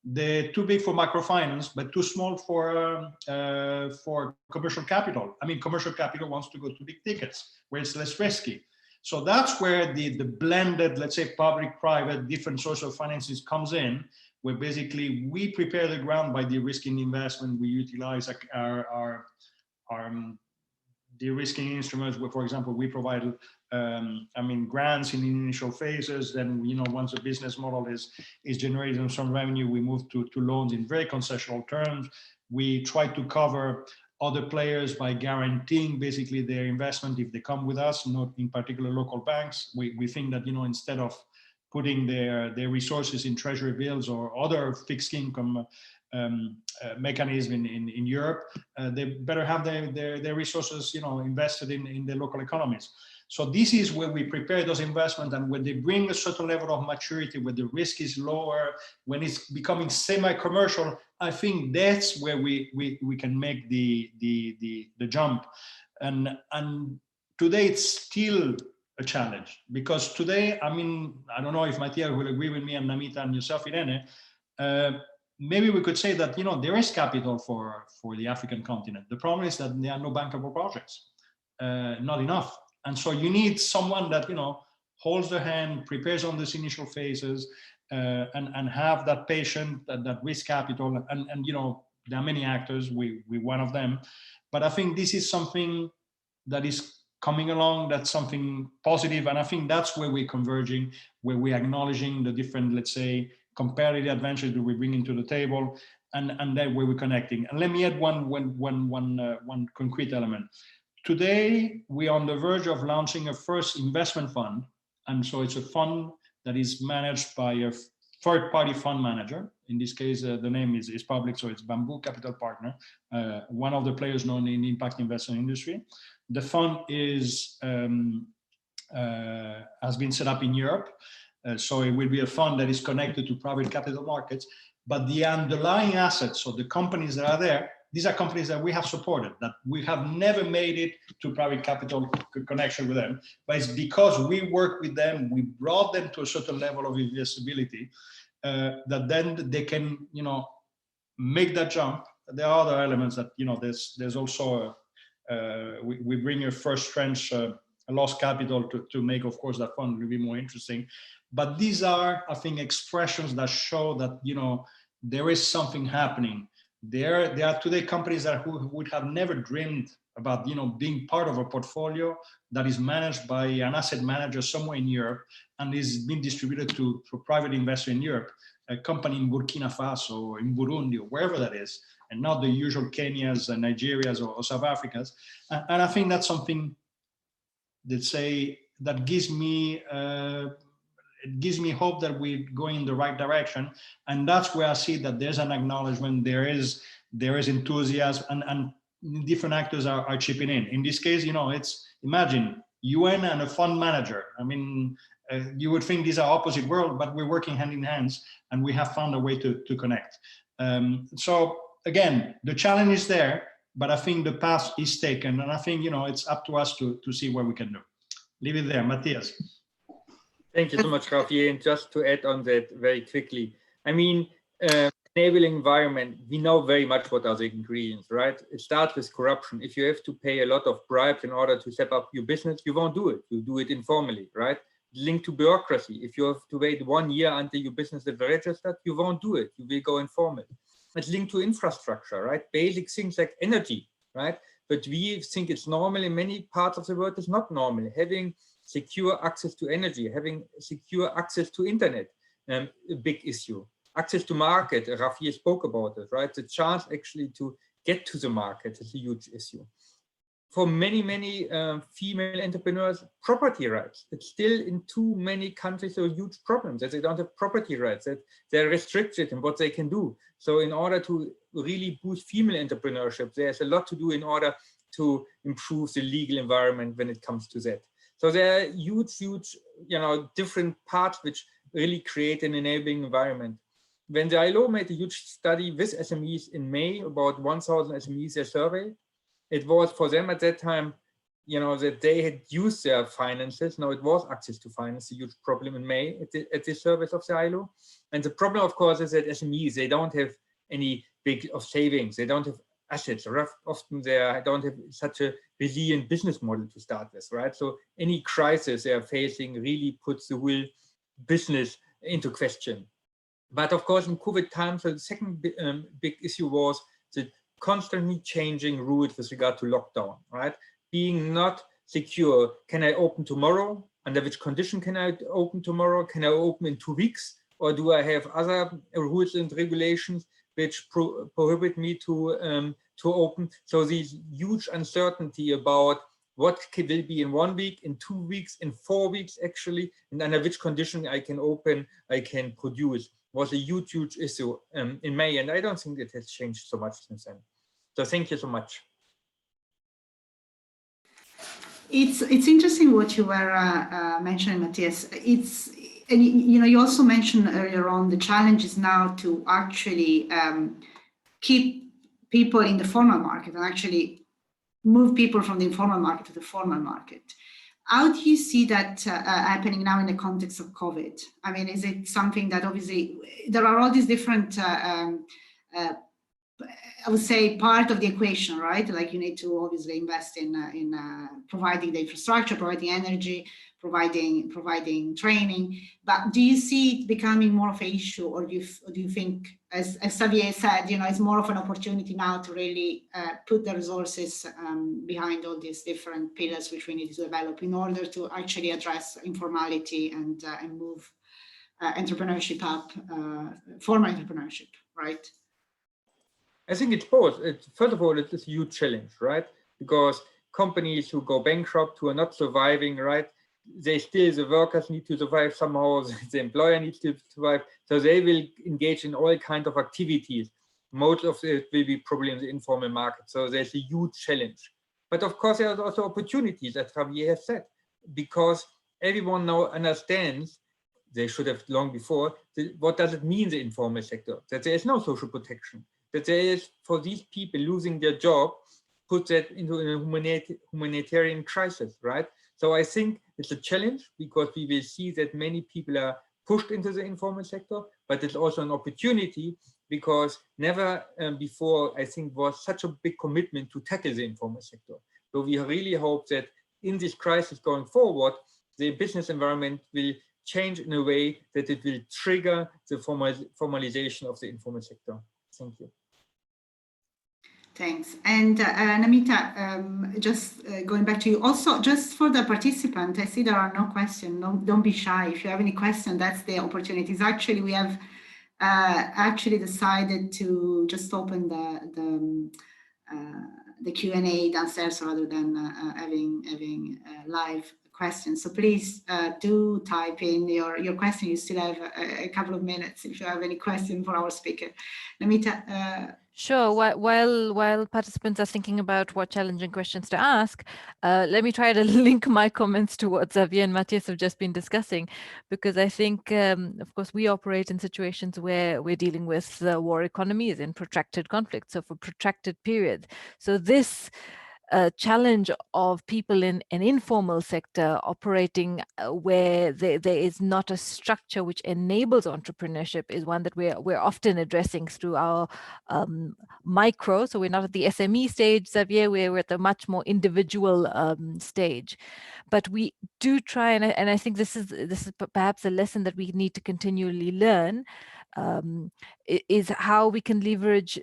they're too big for microfinance, but too small for commercial capital. Commercial capital wants to go to big tickets where it's less risky. So that's where the blended, let's say, public-private, different sources of financing comes in, where basically we prepare the ground by de-risking investment. We utilize our de-risking instruments, where, for example, we provide grants in the initial phases. Then, once the business model is generating some revenue, we move to loans in very concessional terms. We try to cover other players by guaranteeing basically their investment if they come with us, not in particular local banks. We think that, instead of putting their resources in treasury bills or other fixed income mechanism in Europe, they better have their resources, invested in the local economies. So this is where we prepare those investments, and when they bring a certain level of maturity, where the risk is lower, when it's becoming semi-commercial, I think that's where we can make the jump. And today it's still a challenge, because today, I don't know if Matthias will agree with me, and Namita and yourself, Irene, maybe we could say that, you know, there is capital for the African continent. The problem is that there are no bankable projects, not enough. And so you need someone that, you know, holds the hand, prepares on these initial phases, and have that patient, that risk capital. And you know, there are many actors, we one of them. But I think this is something that is coming along, that's something positive. And I think that's where we're converging, where we're acknowledging the different, let's say, comparative advantages that we bring into the table, and then where we're connecting. And let me add one concrete element. Today, we are on the verge of launching a first investment fund. And so it's a fund that is managed by a third-party fund manager. In this case, the name is public, so it's Bamboo Capital Partner, one of the players known in the impact investment industry. The fund is has been set up in Europe, so it will be a fund that is connected to private capital markets. But the underlying assets, so the companies that are there, these are companies that we have supported, that we have never made it to private capital connection with them, but it's because we work with them, we brought them to a certain level of investability, that then they can, you know, make that jump. There are other elements that, you know, there's also we bring a first tranche lost capital to make, of course, that fund will be more interesting. But these are, I think, expressions that show that, you know, there is something happening. There are today companies that who would have never dreamed about, you know, being part of a portfolio that is managed by an asset manager somewhere in Europe and is being distributed to private investor in Europe, a company in Burkina Faso or in Burundi or wherever that is, and not the usual Kenyas and Nigerias or South Africas. And I think that's something that gives me it gives me hope that we're going in the right direction. And that's where I see that there's an acknowledgement, there is enthusiasm, and different actors are chipping in. In this case, you know, it's, imagine UN and a fund manager. I mean, you would think these are opposite worlds, but we're working hand in hand, and we have found a way to connect. So again, the challenge is there, but I think the path is taken, and I think, you know, it's up to us to see what we can do. Leave it there, Matthias. Thank you so much, Xavier. And just to add on that very quickly, I mean, enabling environment, we know very much what are the ingredients, right? It starts with corruption. If you have to pay a lot of bribes in order to set up your business, you won't do it. You do it informally, right? Linked to bureaucracy. If you have to wait 1 year until your business is registered, you won't do it. You will go informal. It's linked to infrastructure, right? Basic things like energy, right? But we think it's normal in many parts of the world. It's not normal. Having secure access to energy, having secure access to internet, a big issue. Access to market, Xavier spoke about it, right? The chance actually to get to the market is a huge issue. For many, many female entrepreneurs, property rights. It's still in too many countries a huge problem that they don't have property rights, that they're restricted in what they can do. So in order to really boost female entrepreneurship, there's a lot to do in order to improve the legal environment when it comes to that. So there are huge, you know, different parts which really create an enabling environment. When the ILO made a huge study with SMEs in May, about 1,000 SMEs they surveyed, it was for them at that time, you know, that they had used their finances. Now it was access to finance, a huge problem in May at the service of the ILO. And the problem, of course, is that SMEs, they don't have any big of savings. They don't have assets. Often they don't have such a resilient business model to start with, right? So any crisis they are facing really puts the whole business into question. But of course, in COVID times, the second big issue was the constantly changing rules with regard to lockdown, right? Being not secure. Can I open tomorrow? Under which condition can I open tomorrow? Can I open in 2 weeks? Or do I have other rules and regulations which prohibit me to open? So these huge uncertainty about what will be in 1 week, in 2 weeks, in 4 weeks actually, and under which condition I can open, I can produce, was a huge issue in May. And I don't think it has changed so much since then. So thank you so much. It's interesting what you were mentioning, Matthias. And you know, you also mentioned earlier on the challenge is now to actually keep people in the formal market and actually move people from the informal market to the formal market. How do you see that happening now in the context of COVID? I mean, is it something that obviously there are all these different, I would say, part of the equation, right? Like you need to obviously invest in providing the infrastructure, providing energy, providing training. But do you see it becoming more of an issue, or do you think, as Xavier said, you know, it's more of an opportunity now to really put the resources behind all these different pillars which we need to develop in order to actually address informality and move entrepreneurship up, formal entrepreneurship, right? I think it's both. First of all, it's a huge challenge, right? Because companies who go bankrupt, who are not surviving, right? The workers need to survive somehow, the employer needs to survive. So they will engage in all kinds of activities. Most of it will be probably in the informal market. So there's a huge challenge. But of course, there are also opportunities, as Javier has said, because everyone now understands, they should have long before, what does it mean, the informal sector? That there is no social protection, that there is, for these people losing their job, put that into a humanitarian crisis, right? So I think it's a challenge because we will see that many people are pushed into the informal sector, but it's also an opportunity because never before, I think, was such a big commitment to tackle the informal sector. So we really hope that in this crisis going forward, the business environment will change in a way that it will trigger the formalization of the informal sector. Thank you. Thanks. And Namita, just going back to you, also just for the participant, I see there are no questions. Don't be shy. If you have any question, that's the opportunities. Actually, we have actually decided to just open the Q&A downstairs rather than having live questions. So please do type in your question. You still have a couple of minutes if you have any question for our speaker. Namita. Sure. While participants are thinking about what challenging questions to ask, let me try to link my comments to what Xavier and Matthias have just been discussing, because I think, of course, we operate in situations where we're dealing with war economies and protracted conflict, so for protracted periods. So this challenge of people in an informal sector operating where there is not a structure which enables entrepreneurship is one that we're often addressing through our micro. So we're not at the SME stage, Xavier, we're at the much more individual stage. But we do try, and I think this is perhaps a lesson that we need to continually learn, is how we can leverage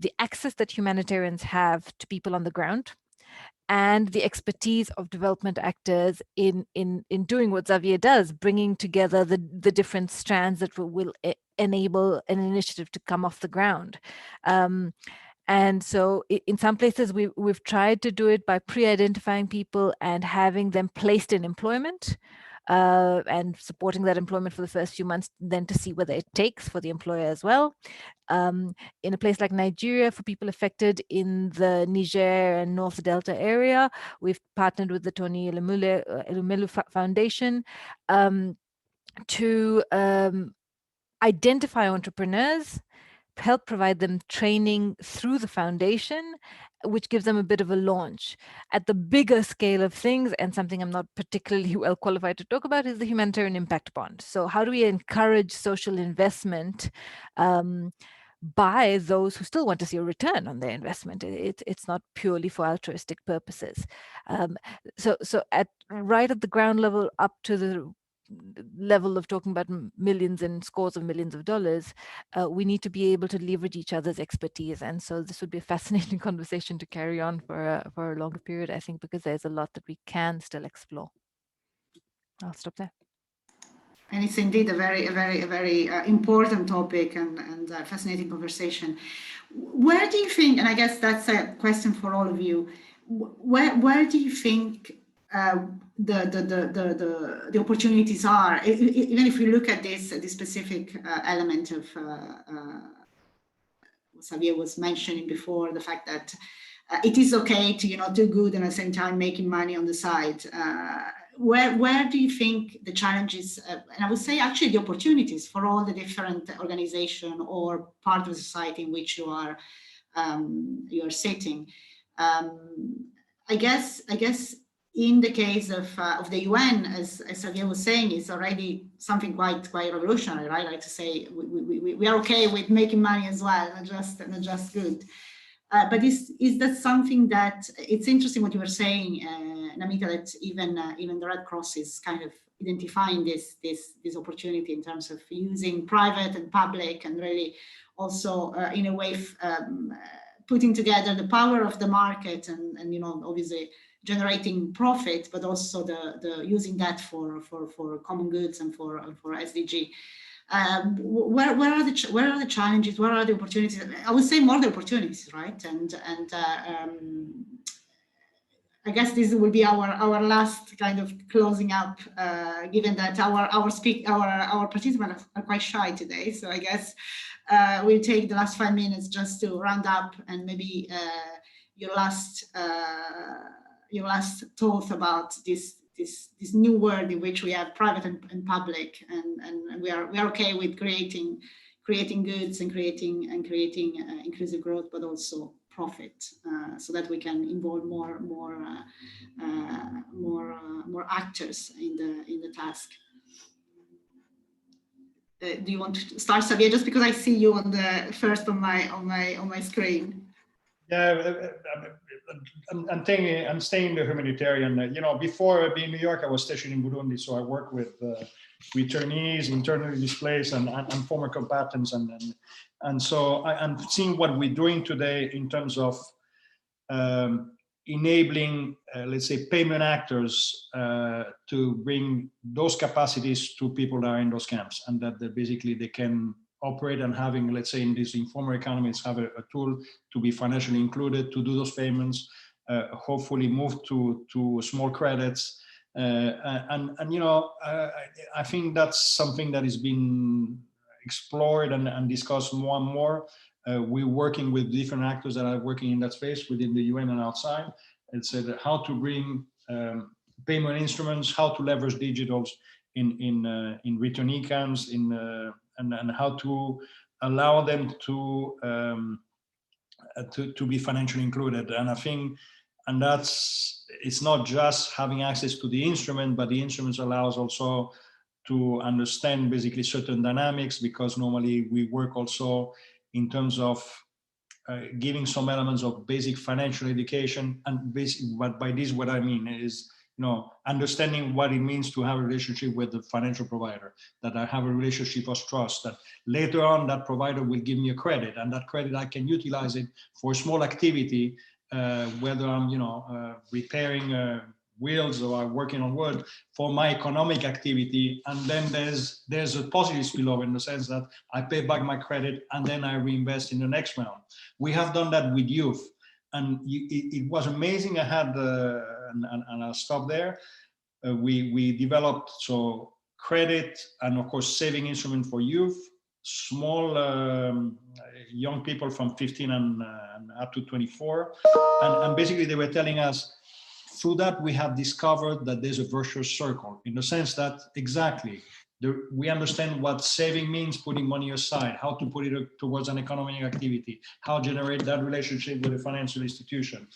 the access that humanitarians have to people on the ground and the expertise of development actors in doing what Xavier does, bringing together the different strands that will enable an initiative to come off the ground. And so in some places we've tried to do it by pre-identifying people and having them placed in employment, and supporting that employment for the first few months, then to see whether it takes for the employer as well. In a place like Nigeria, for people affected in the Niger and North Delta area, we've partnered with the Tony Elumelu Foundation to identify entrepreneurs, help provide them training through the foundation, which gives them a bit of a launch. At the bigger scale of things, and something I'm not particularly well qualified to talk about, is the Humanitarian Impact Bond. So how do we encourage social investment by those who still want to see a return on their investment? It's not purely for altruistic purposes. So right at the ground level up to the level of talking about millions and scores of millions of dollars, we need to be able to leverage each other's expertise. And so this would be a fascinating conversation to carry on for a longer period, I think, because there's a lot that we can still explore. I'll stop there. And it's indeed a very important topic and a fascinating conversation. Where do you think, and I guess that's a question for all of you, where do you think the opportunities are, even if we look at this specific element of what Xavier was mentioning before, the fact that it is okay to do good and at the same time making money on the side. Where do you think the challenges, and I would say actually the opportunities for all the different organizations or part of the society in which you are sitting? I guess in the case of the UN, as Xavier was saying, is already something quite revolutionary, right? Like to say we are okay with making money as well, not just good. But is that something that, it's interesting what you were saying, Namita, that even the Red Cross is kind of identifying this opportunity in terms of using private and public, and really also in a way putting together the power of the market and you know, obviously generating profit, but also the using that for common goods and for SDG. Where are the challenges? Where are the opportunities? I would say more the opportunities, right? And I guess this will be our last kind of closing up, given that our participants are quite shy today. So I guess we'll take the last 5 minutes just to round up, and maybe your last thoughts about this new world in which we have private and public, and we are okay with creating goods and creating inclusive growth, but also profit, so that we can involve more actors in the task. Do you want to start, Xavier? Just because I see you on the first on my screen. Yeah, I'm staying in the humanitarian. You know, before being in New York, I was stationed in Burundi, so I work with returnees, internally displaced, and former combatants, and so I'm seeing what we're doing today in terms of enabling, let's say, payment actors to bring those capacities to people that are in those camps, and that basically they can operate, and having, let's say, in these informal economies, have a tool to be financially included, to do those payments, hopefully move to small credits. And you know, I think that's something that is being explored and discussed more and more. We're working with different actors that are working in that space within the UN and outside. It's how to bring payment instruments, how to leverage digitals in returnee camps, and how to allow them to be financially included. And I think, and it's not just having access to the instrument, but the instruments allows also to understand basically certain dynamics, because normally we work also in terms of giving some elements of basic financial education. And but by this, what I mean is, you know, understanding what it means to have a relationship with the financial provider, that I have a relationship of trust, that later on that provider will give me a credit, and that credit I can utilize it for a small activity, whether I'm, you know, repairing wheels or working on wood, for my economic activity. And then there's a positive spillover in the sense that I pay back my credit and then I reinvest in the next round. We have done that with youth, and it was amazing. I had, and I'll stop there. We developed so credit and of course saving instrument for youth, small young people from 15 and up to 24, and basically they were telling us, through that we have discovered that there's a virtuous circle, in the sense that exactly we understand what saving means, putting money aside, how to put it towards an economic activity, how to generate that relationship with a financial institution,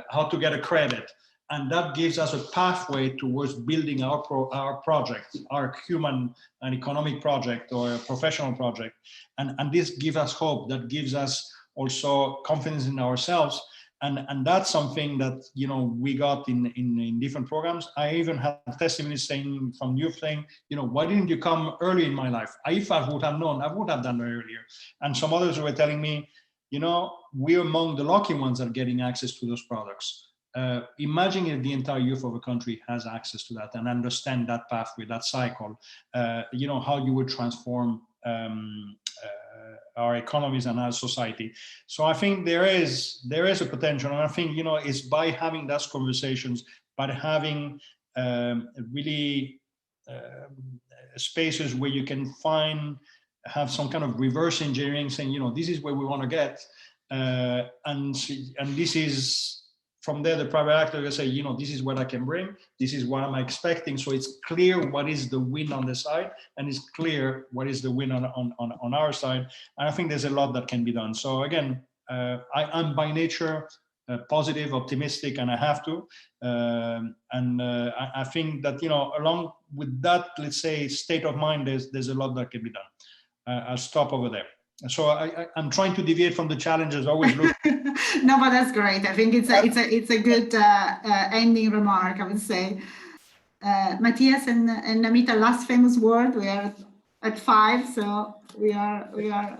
how to get a credit. And that gives us a pathway towards building our project, our human and economic project or a professional project. And this gives us hope, that gives us also confidence in ourselves. And that's something that, you know, we got in different programs. I even had testimonies saying from youth saying, you know, why didn't you come early in my life? If I would have known, I would have done it earlier. And some others were telling me, you know, we're among the lucky ones that are getting access to those products. Imagine if the entire youth of a country has access to that and understand that pathway, that cycle, you know, how you would transform our economies and our society. So I think there is a potential, and I think, you know, it's by having those conversations, by having really spaces where you can have some kind of reverse engineering, saying, you know, this is where we want to get, and this is. From there, the private actor will say, you know, this is what I can bring, this is what I'm expecting. So it's clear what is the win on the side, and it's clear what is the win on our side. And I think there's a lot that can be done. So again, I'm by nature positive, optimistic, and I have to. I think that, along with that, let's say, state of mind, there's a lot that can be done. I'll stop over there. So I'm trying to deviate from the challenges. Always look. No, but that's great. I think it's a good ending remark, I would say. Matthias and Namita, last famous word. We are at 5, so we are.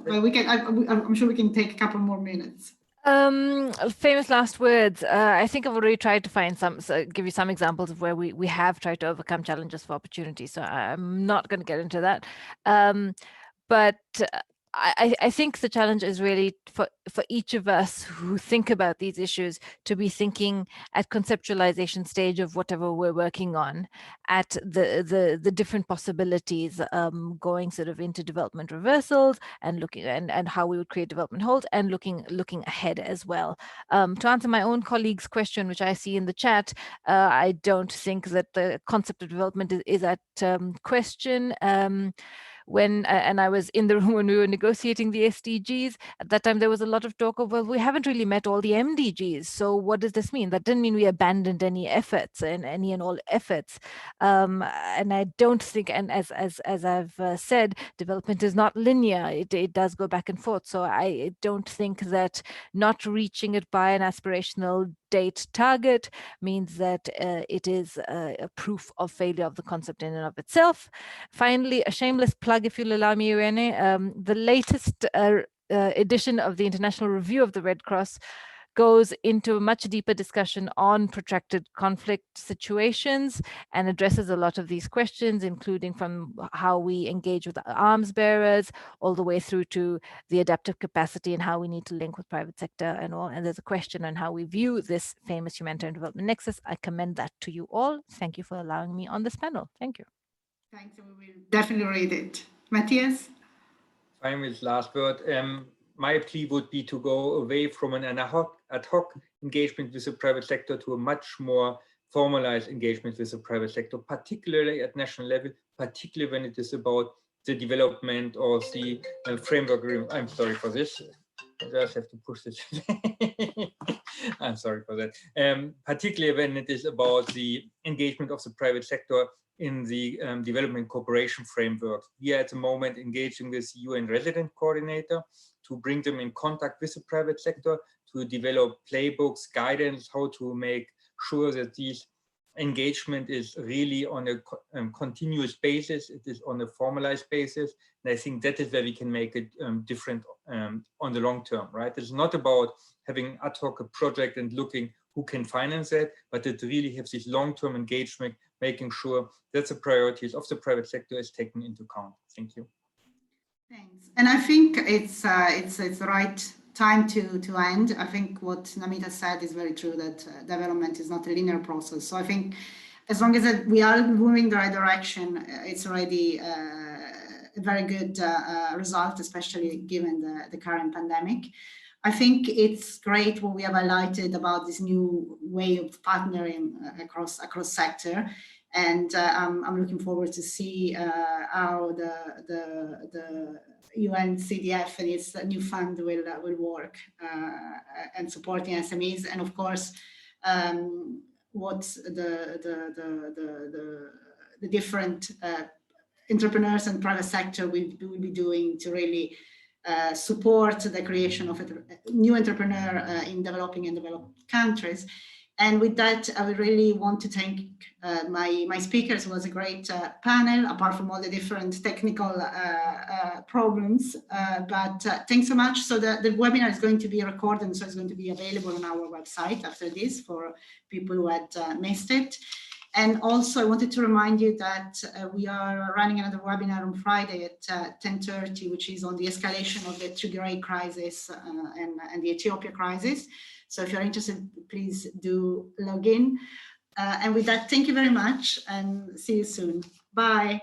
But we can. I'm sure we can take a couple more minutes. Famous last words. I think I've already tried to give you some examples of where we have tried to overcome challenges for opportunity. So I'm not going to get into that. But I think the challenge is really for each of us who think about these issues to be thinking at conceptualization stage of whatever we're working on, at the different possibilities, going sort of into development reversals and looking and how we would create development holds, and looking ahead as well. To answer my own colleague's question, which I see in the chat, I don't think that the concept of development is at question. And I was in the room when we were negotiating the SDGs, at that time there was a lot of talk of, well, we haven't really met all the MDGs. So what does this mean? That didn't mean we abandoned any efforts and any and all efforts. And I don't think, and as I've said, development is not linear. It does go back and forth. So I don't think that not reaching it by an aspirational date target means that it is a proof of failure of the concept in and of itself. Finally, a shameless plug, if you'll allow me, Irene, the latest edition of the International Review of the Red Cross goes into a much deeper discussion on protracted conflict situations and addresses a lot of these questions, including from how we engage with arms bearers all the way through to the adaptive capacity and how we need to link with private sector and all. And there's a question on how we view this famous humanitarian development nexus. I commend that to you all. Thank you for allowing me on this panel. Thank you. Thanks, and we will definitely read it. Matthias? Fine with last word. My plea would be to go away from an ad hoc engagement with the private sector to a much more formalized engagement with the private sector, particularly at national level, particularly when it is about the development of the framework agreement. I'm sorry for this. I just have to push this. I'm sorry for that. Particularly when it is about the engagement of the private sector in the development cooperation framework. We are at the moment engaging with UN resident coordinator to bring them in contact with the private sector, to develop playbooks, guidance, how to make sure that this engagement is really on a continuous basis. It is on a formalized basis. And I think that is where we can make it different on the long term, right? It's not about having ad hoc a project and looking who can finance it, but it really has this long-term engagement, making sure that the priorities of the private sector is taken into account. Thank you. Thanks. And I think it's the right time to end. I think what Namita said is very true, that development is not a linear process. So I think as long as we are moving the right direction, it's already a very good result, especially given the current pandemic. I think it's great what we have highlighted about this new way of partnering across sector. And I'm looking forward to see how the UN CDF and its new fund will work and supporting SMEs, and of course what the different entrepreneurs and private sector will be doing to really support the creation of a new entrepreneur in developing and developed countries. And with that, I would really want to thank my speakers. It was a great panel, apart from all the different technical problems. But thanks so much. So the webinar is going to be recorded, so it's going to be available on our website after this for people who had missed it. And also, I wanted to remind you that we are running another webinar on Friday at 10:30, which is on the escalation of the Tigray crisis and the Ethiopia crisis. So if you're interested, please do log in. And with that, thank you very much and see you soon. Bye.